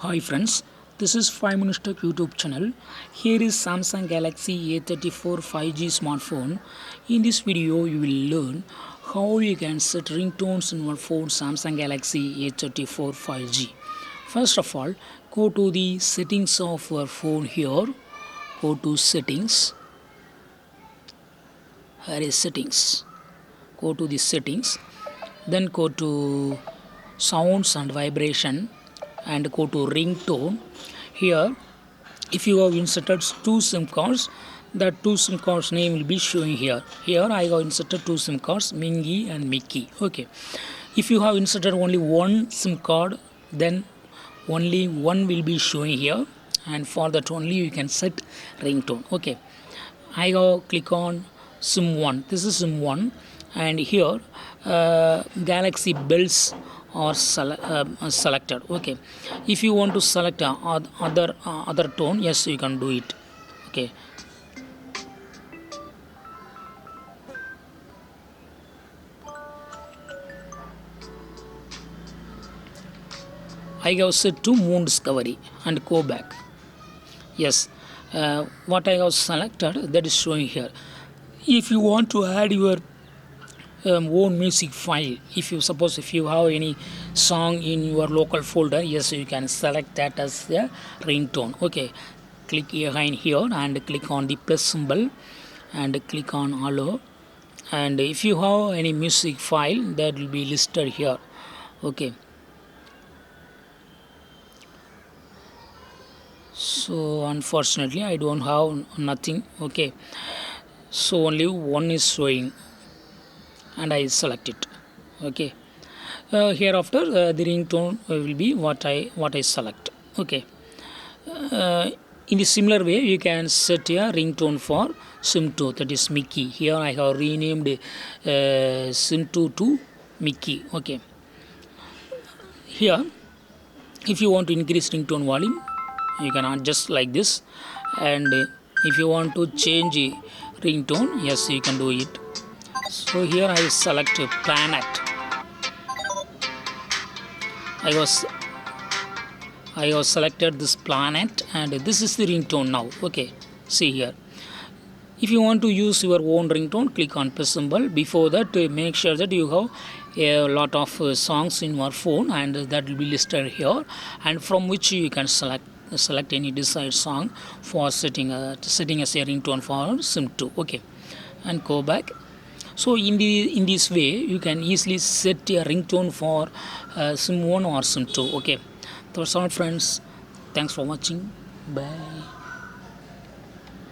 Hi friends, this is 5 Minutes Tech YouTube channel. Here is Samsung Galaxy A34 5G smartphone. In this video, you will learn how you can set ringtones in your phone Samsung Galaxy A34 5G. First of all, go to the settings of your phone here. Go to settings. Here is settings. Go to the settings. Then go to sounds and vibration and go to ringtone. Here if you have inserted two SIM cards, that two SIM cards name will be showing here. I have inserted two SIM cards, Mingy and Mickey. Okay, if you have inserted only one SIM card, then only one will be showing here, and for that only you can set ringtone. Okay, I go click on SIM 1. This is SIM 1, and here Galaxy bells are selected. Okay, if you want to select other tone, yes, you can do it. Okay, I have set to moon discovery and go back. Yes, what I have selected, that is showing here. If you want to add your own music file, if you have any song in your local folder, yes, you can select that as a ringtone. Okay, click again here and click on the plus symbol and click on allow, and if you have any music file, that will be listed here. Okay, so unfortunately I don't have nothing. Okay, so only one is showing and I select it. Okay, hereafter the ringtone will be what I select. Okay, in a similar way you can set a ringtone for SIM 2, that is Mickey. Here I have renamed SIM 2 to Mickey. Okay, here if you want to increase ringtone volume, you can adjust like this, and if you want to change ringtone, yes, you can do it. So here I select planet. I have selected this planet, and this is the ringtone now. Okay, see here. If you want to use your own ringtone, click on plus symbol. Before that, make sure that you have a lot of songs in your phone, and that will be listed here, and from which you can select any desired song for setting as a ringtone for SIM 2. Okay, and go back. So in this way you can easily set a ringtone for SIM 1 or SIM 2. Okay, that's all friends. Thanks for watching. Bye.